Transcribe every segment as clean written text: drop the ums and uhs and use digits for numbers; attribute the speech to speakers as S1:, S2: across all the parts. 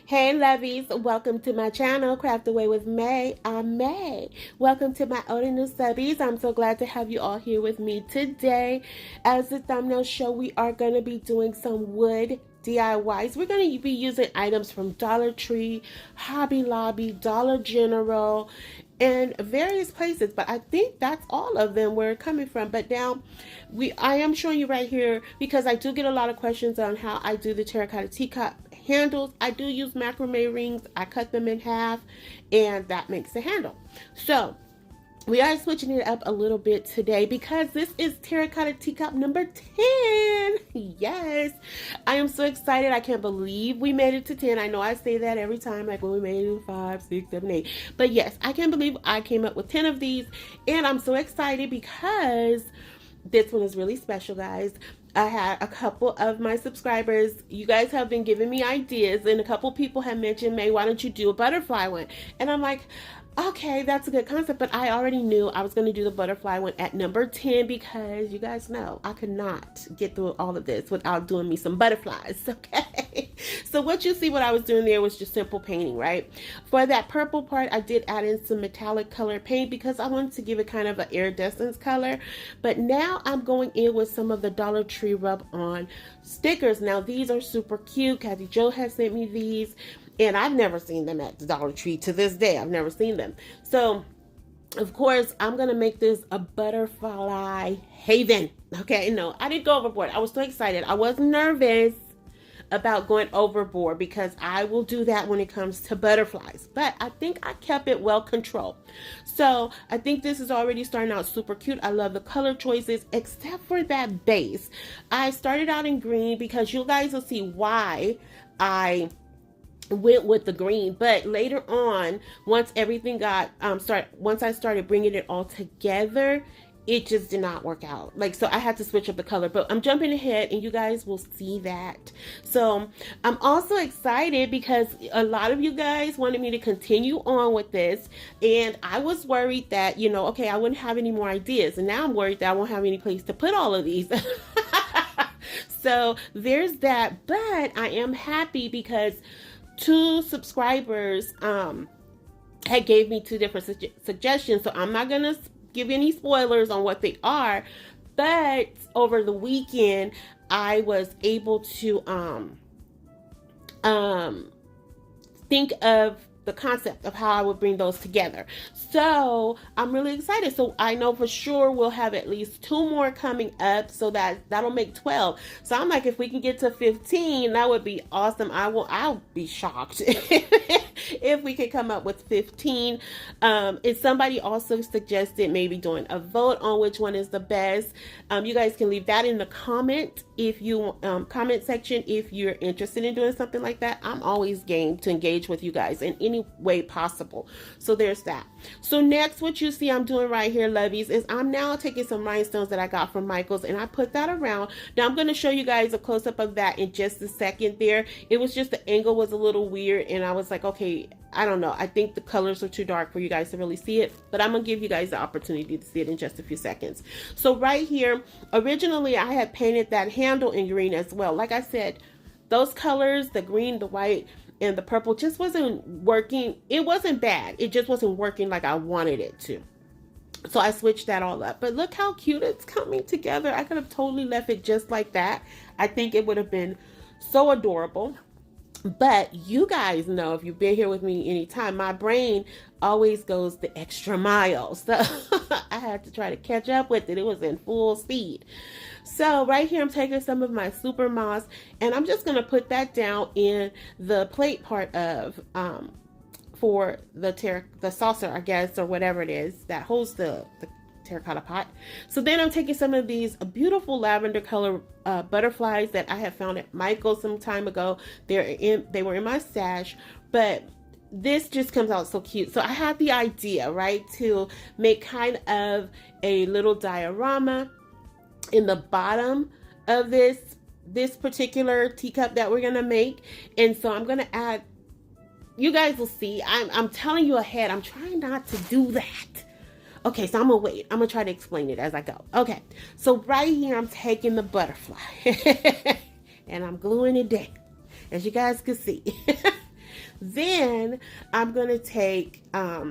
S1: Hey lovies, welcome to my channel, Craft Away with May. I'm May. Welcome to my old and new subbies. I'm so glad to have you all here with me today. As the thumbnail show, we are going to be doing some wood DIYs. We're going to be using items from Dollar Tree, Hobby Lobby, Dollar General, and various places, but I think that's all of them where it's coming from. But now I am showing you right here because I do get a lot of questions on how I do the terracotta teacup handles. I do use macrame rings. I cut them in half and that makes the handle. So we are switching it up a little bit today because this is terracotta teacup number 10. Yes, I am so excited. I can't believe we made it to 10. I know I say that every time, like when we made it to 5, 6, 7, 8. But yes, I can't believe I came up with 10 of these. And I'm so excited because this one is really special, guys. I had a couple of my subscribers, you guys have been giving me ideas, and a couple people have mentioned, May, why don't you do a butterfly one? And I'm like, okay, that's a good concept, but I already knew I was going to do the butterfly one at number 10 because you guys know I could not get through all of this without doing me some butterflies, okay? So what you see what I was doing there was just simple painting, right? For that purple part, I did add in some metallic color paint because I wanted to give it kind of an iridescent color, but now I'm going in with some of the Dollar Tree rub-on stickers. Now these are super cute. Kathy Jo has sent me these. And I've never seen them at the Dollar Tree to this day. I've never seen them. So, of course, I'm going to make this a butterfly haven. Okay, no, I didn't go overboard. I was so excited. I was nervous about going overboard because I will do that when it comes to butterflies. But I think I kept it well controlled. So, I think this is already starting out super cute. I love the color choices except for that base. I started out in green because you guys will see why I went with the green, but later on, once everything got once I started bringing it all together, it just did not work out. Like, so I had to switch up the color, but I'm jumping ahead and you guys will see that. So I'm also excited because a lot of you guys wanted me to continue on with this, and I was worried that, you know, okay, I wouldn't have any more ideas, and now I'm worried that I won't have any place to put all of these. So there's that, but I am happy because 2 subscribers had gave me 2 different suggestions, so I'm not gonna give any spoilers on what they are, but over the weekend I was able to think of the concept of how I would bring those together. So I'm really excited. So I know for sure we'll have at least 2 more coming up, so that'll make 12. So I'm like, if we can get to 15, that would be awesome. I'll be shocked if we could come up with 15. And somebody also suggested maybe doing a vote on which one is the best. You guys can leave that in the comment section if you're interested in doing something like that. I'm always game to engage with you guys in any way possible. So there's that. So next, what you see I'm doing right here, lovies, is I'm now taking some rhinestones that I got from Michael's and I put that around. Now I'm going to show you guys a close-up of that in just a second there. It was just the angle was a little weird and I was like, okay, I don't know. I think the colors are too dark for you guys to really see it, but I'm going to give you guys the opportunity to see it in just a few seconds. So right here, originally I had painted that handle in green as well. Like I said, those colors, the green, the white, and the purple just wasn't working. It wasn't bad. It just wasn't working like I wanted it to. So I switched that all up. But look how cute it's coming together. I could have totally left it just like that. I think it would have been so adorable. But you guys know, if you've been here with me anytime, my brain always goes the extra mile. So I had to try to catch up with it. It was in full speed. So right here, I'm taking some of my super moss and I'm just going to put that down in the plate part of, for the saucer, I guess, or whatever it is that holds the terracotta pot. So then I'm taking some of these beautiful lavender color butterflies that I had found at Michael's some time ago. They were in my stash, but this just comes out so cute. So I had the idea, right, to make kind of a little diorama in the bottom of this particular teacup that we're gonna make. And so I'm gonna add, you guys will see, I'm telling you ahead, I'm trying not to do that. Okay, so I'm gonna wait. I'm gonna try to explain it as I go. Okay, so right here, I'm taking the butterfly and I'm gluing it down, as you guys can see. I'm going to take the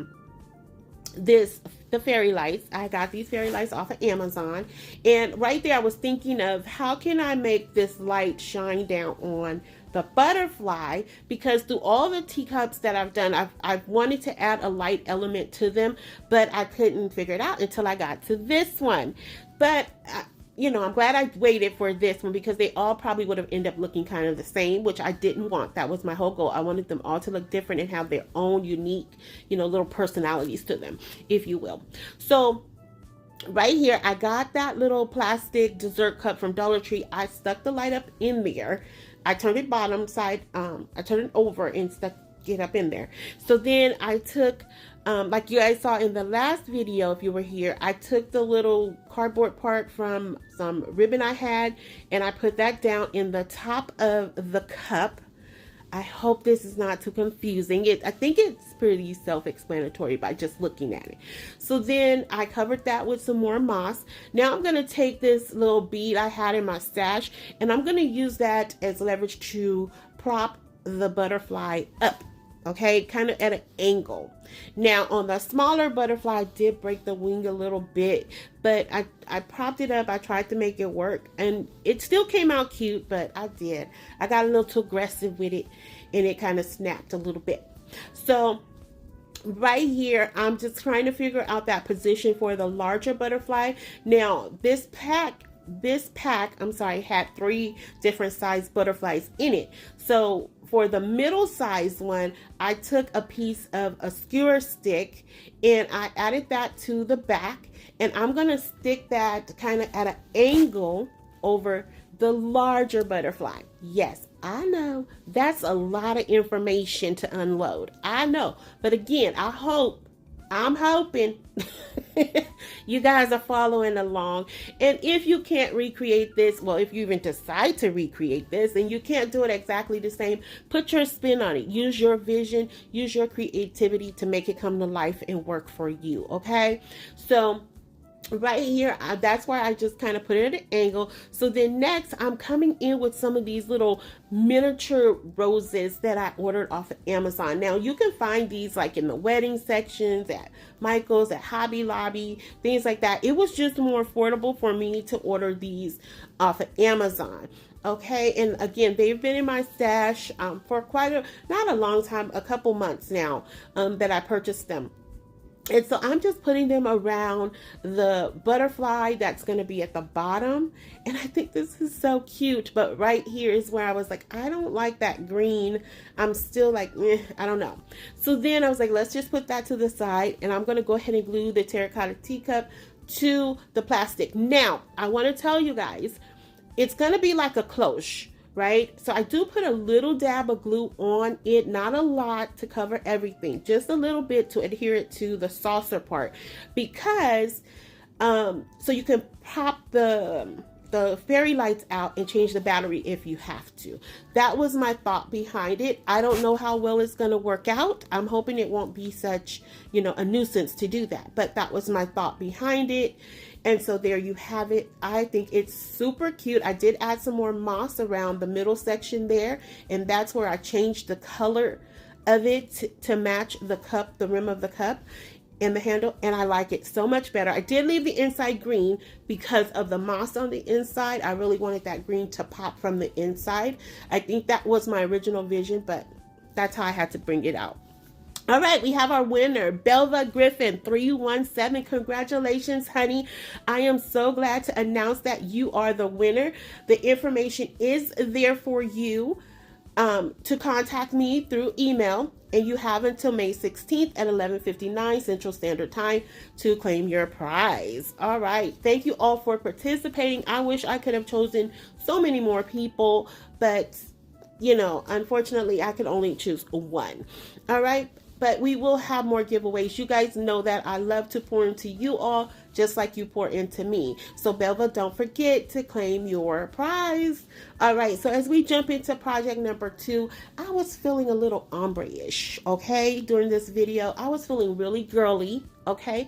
S1: fairy lights. I got these fairy lights off of Amazon, and right there I was thinking of how can I make this light shine down on the butterfly, because through all the teacups that I've done, I've wanted to add a light element to them, but I couldn't figure it out until I got to this one. But I'm glad I waited for this one, because they all probably would have ended up looking kind of the same, which I didn't want. That was my whole goal. I wanted them all to look different and have their own unique, little personalities to them, if you will. So right here, I got that little plastic dessert cup from Dollar Tree. I stuck the light up in there. I turned it bottom side, I turned it over and stuck it up in there. So then I took, like you guys saw in the last video, if you were here, I took the little cardboard part from some ribbon I had, and I put that down in the top of the cup. I hope this is not too confusing. I think it's pretty self-explanatory by just looking at it. So then I covered that with some more moss. Now I'm going to take this little bead I had in my stash, and I'm going to use that as leverage to prop the butterfly up. Okay, kind of at an angle. Now on the smaller butterfly, I did break the wing a little bit, but I propped it up. I tried to make it work, and it still came out cute, but I got a little too aggressive with it, and it kind of snapped a little bit. So right here, I'm just trying to figure out that position for the larger butterfly. Now this pack, had 3 different size butterflies in it. So for the middle size one, I took a piece of a skewer stick and I added that to the back, and I'm gonna stick that kind of at an angle over the larger butterfly. Yes, I know that's a lot of information to unload. I know, but again, I'm hoping you guys are following along. And if you can't recreate this, well, if you even decide to recreate this and you can't do it exactly the same, put your spin on it. Use your vision, use your creativity to make it come to life and work for you, okay? So right here, that's why I just kind of put it at an angle. So then next, I'm coming in with some of these little miniature roses that I ordered off of Amazon. Now you can find these like in the wedding sections at Michael's, at Hobby Lobby, things like that. It was just more affordable for me to order these off of Amazon. Okay, and again, they've been in my stash for not a long time, a couple months now that I purchased them. And so I'm just putting them around the butterfly that's going to be at the bottom. And I think this is so cute. But right here is where I was like, I don't like that green. I'm still like, I don't know. So then I was like, let's just put that to the side. And I'm going to go ahead and glue the terracotta teacup to the plastic. Now, I want to tell you guys, it's going to be like a cloche. Right? So I do put a little dab of glue on it, not a lot to cover everything, just a little bit to adhere it to the saucer part, because so you can pop the fairy lights out and change the battery if you have to. That was my thought behind it. I don't know how well it's going to work out. I'm hoping it won't be such, a nuisance to do that, but that was my thought behind it. And so there you have it. I think it's super cute. I did add some more moss around the middle section there, and that's where I changed the color of it to match the cup, the rim of the cup and the handle, and I like it so much better. I did leave the inside green because of the moss on the inside. I really wanted that green to pop from the inside. I think that was my original vision, but that's how I had to bring it out. All right, we have our winner, Belva Griffin 317. Congratulations, honey. I am so glad to announce that you are the winner. The information is there for you to contact me through email, and you have until May 16th at 11:59 Central Standard Time to claim your prize. All right, thank you all for participating. I wish I could have chosen so many more people, but unfortunately I could only choose one. All right, but we will have more giveaways. You guys know that I love to pour into you all just like you pour into me. So Belva, don't forget to claim your prize. All right, so as we jump into project number 2, I was feeling a little ombre-ish, okay? During this video, I was feeling really girly, okay?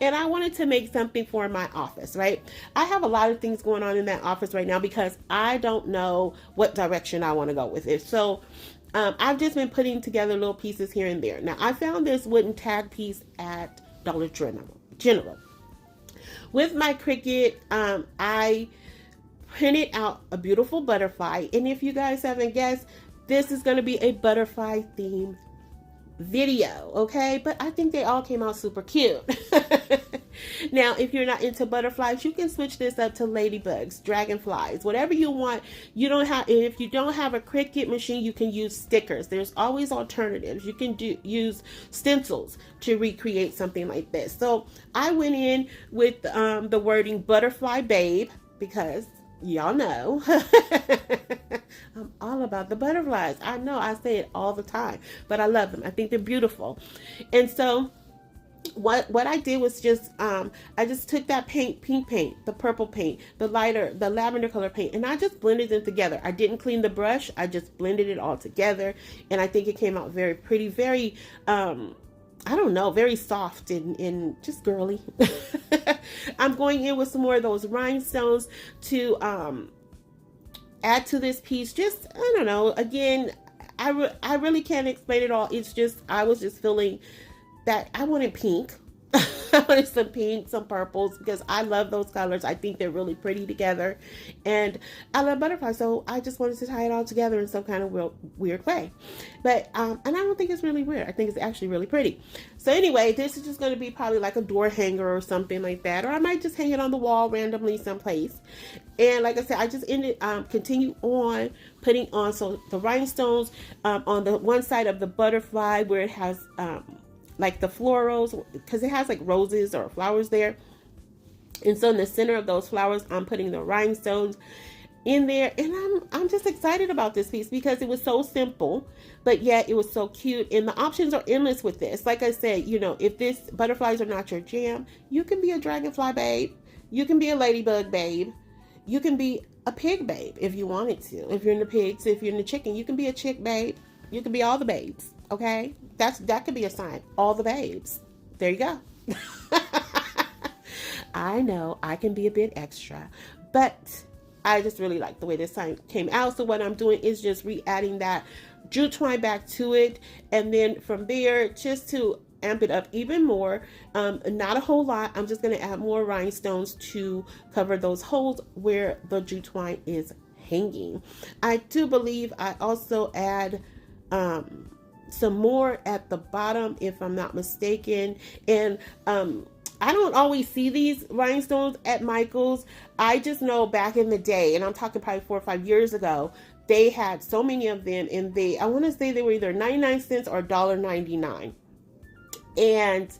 S1: And I wanted to make something for my office, right? I have a lot of things going on in that office right now because I don't know what direction I want to go with it. So I've just been putting together little pieces here and there. Now, I found this wooden tag piece at Dollar General. With my Cricut, I printed out a beautiful butterfly. And if you guys haven't guessed, this is going to be a butterfly theme video, okay? But I think they all came out super cute. Now, if you're not into butterflies, you can switch this up to ladybugs, dragonflies, whatever you want. If you don't have a Cricut machine, you can use stickers. There's always alternatives. You can use stencils to recreate something like this. So I went in with the wording butterfly babe, because y'all know I'm all about the butterflies. I know I say it all the time, but I love them. I think they're beautiful. And so what I did was just I just took that pink paint, the purple paint, the lavender color paint, and I just blended them together. I didn't clean the brush. I just blended it all together, and I think it came out very pretty, very I don't know, very soft and just girly. I'm going in with some more of those rhinestones to add to this piece. Just, I don't know, again, I really can't explain it all. It's just, I was just feeling that I wanted pink. I wanted some pink, some purples, because I love those colors. I think they're really pretty together, and I love butterflies, so I just wanted to tie it all together in some kind of weird way. But and I don't think it's really weird. I think it's actually really pretty. So anyway, this is just going to be probably like a door hanger or something like that, or I might just hang it on the wall randomly someplace. And like I said, I just continue on putting on the rhinestones on the one side of the butterfly where it has like the florals, because it has like roses or flowers there. And so in the center of those flowers, I'm putting the rhinestones in there. And I'm just excited about this piece because it was so simple, but yet it was so cute. And the options are endless with this. Like I said, you know, if this butterflies are not your jam, you can be a dragonfly babe. You can be a ladybug babe. You can be a pig babe if you wanted to. If you're in the pigs, if you're in the chicken, you can be a chick babe. You can be all the babes. Okay, that could be a sign. All the babes. There you go. I know I can be a bit extra, but I just really like the way this sign came out. So what I'm doing is just re-adding that jute twine back to it, and then from there, just to amp it up even more, not a whole lot. I'm just going to add more rhinestones to cover those holes where the jute twine is hanging. I do believe I also add some more at the bottom, if I'm not mistaken. And I don't always see these rhinestones at Michael's. I just know back in the day, and I'm talking probably 4 or 5 years ago, they had so many of them, and I want to say they were either 99 cents or $1.99. And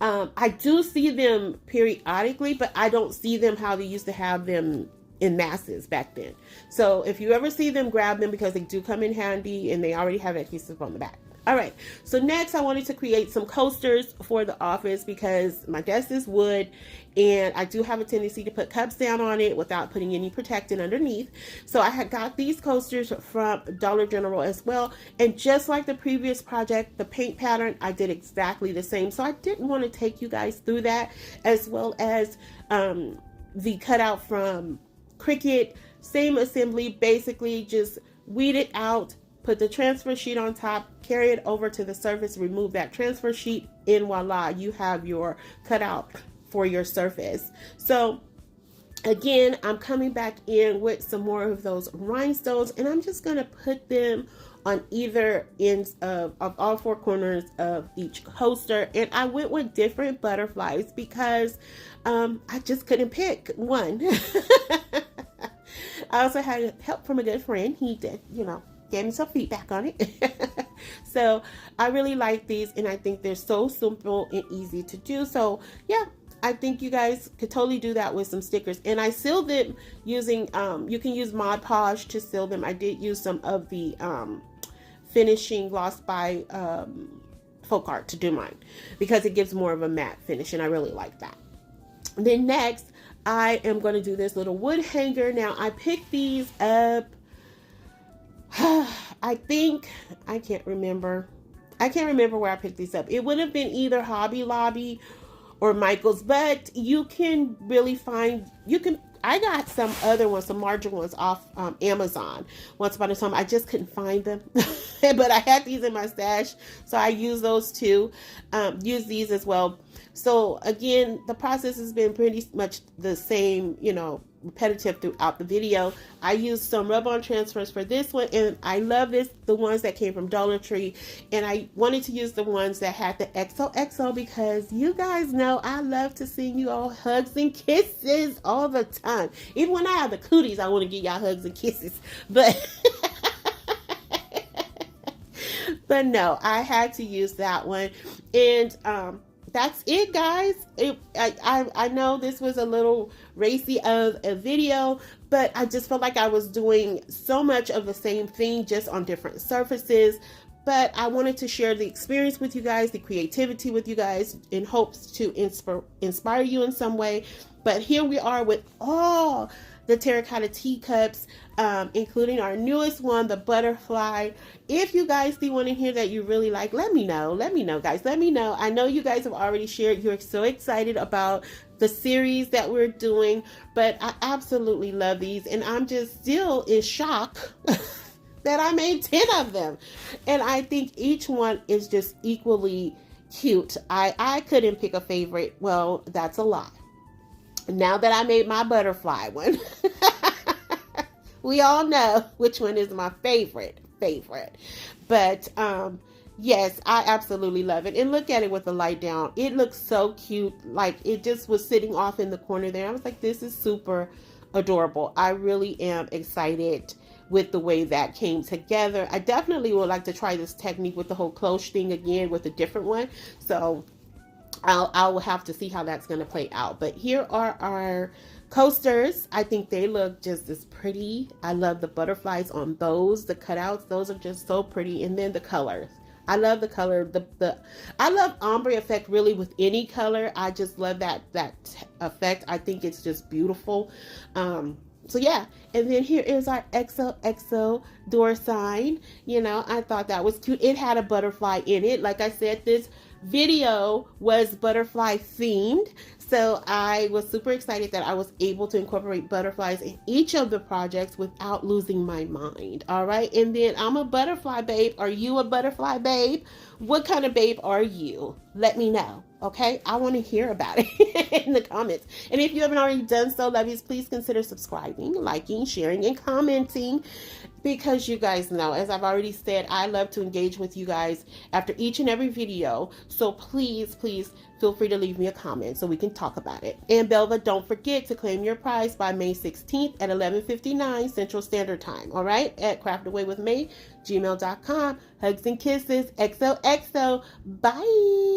S1: I do see them periodically, but I don't see them how they used to have them in masses back then. So if you ever see them, grab them, because they do come in handy, and they already have adhesive on the back. All right, so next I wanted to create some coasters for the office because my desk is wood, and I do have a tendency to put cups down on it without putting any protectant underneath. So I had got these coasters from Dollar General as well, and just like the previous project, the paint pattern, I did exactly the same. So I didn't want to take you guys through that, as well as the cutout from Cricut. Same assembly, basically just weed it out, put the transfer sheet on top, carry it over to the surface, remove that transfer sheet, and voila, you have your cutout for your surface. So again, I'm coming back in with some more of those rhinestones, and I'm just going to put them on either ends of all 4 corners of each coaster. And I went with different butterflies because I just couldn't pick one. I also had help from a good friend. He did, gave me some feedback on it. So I really like these, and I think they're so simple and easy to do. So yeah, I think you guys could totally do that with some stickers. And I sealed them using, you can use Mod Podge to seal them. I did use some of the finishing gloss by FolkArt to do mine, because it gives more of a matte finish, and I really like that. And then next, I am going to do this little wood hanger. Now, I picked these up, I can't remember where I picked these up. It would have been either Hobby Lobby or Michael's, but you can really find, I got some other ones, some larger ones off Amazon once upon a time. I just couldn't find them, but I had these in my stash, so I use those too. Use these as well. So again, the process has been pretty much the same, you know, repetitive throughout the video. I used some rub-on transfers for this one, and I love this, the ones that came from Dollar Tree, and I wanted to use the ones that had the XOXO because you guys know I love to send you all hugs and kisses all the time. Even when I have the cooties, I want to give y'all hugs and kisses, but but no, I had to use that one. And that's it, guys. I know this was a little racy of a video, but I just felt like I was doing so much of the same thing, just on different surfaces. But I wanted to share the experience with you guys, the creativity with you guys, in hopes to inspire you in some way. But here we are with all the terracotta teacups, including our newest one, the butterfly. If you guys see one in here that you really like, let me know. Let me know, guys. Let me know. I know you guys have already shared. You're so excited about the series that we're doing, but I absolutely love these, and I'm just still in shock that I made 10 of them. And I think each one is just equally cute. I couldn't pick a favorite. Well, that's a lie. Now that I made my butterfly one, we all know which one is my favorite. But yes, I absolutely love it. And look at it with the light down. It looks so cute. Like, it just was sitting off in the corner there. I was like, this is super adorable. I really am excited with the way that came together. I definitely would like to try this technique with the whole cloche thing again with a different one. So I'll have to see how that's going to play out. But here are our coasters. I think they look just as pretty. I love the butterflies on those, the cutouts. Those are just so pretty. And then the colors. I love the color. I love ombre effect really with any color. I just love that effect. I think it's just beautiful. So yeah, and then here is our XOXO door sign. You know, I thought that was cute. It had a butterfly in it. Like I said, this video was butterfly themed, so I was super excited that I was able to incorporate butterflies in each of the projects without losing my mind. All right, and then I'm a butterfly babe. Are you a butterfly babe? What kind of babe are you? Let me know. Okay, I want to hear about it in the comments. And if you haven't already done so, lovies, please consider subscribing, liking, sharing, and commenting, because you guys know, as I've already said, I love to engage with you guys after each and every video. So please feel free to leave me a comment so we can talk about it. And Belva, don't forget to claim your prize by May 16th at 11:59 Central Standard Time. All right, at craftaway with May, gmail.com. Hugs and kisses. XOXO. Bye.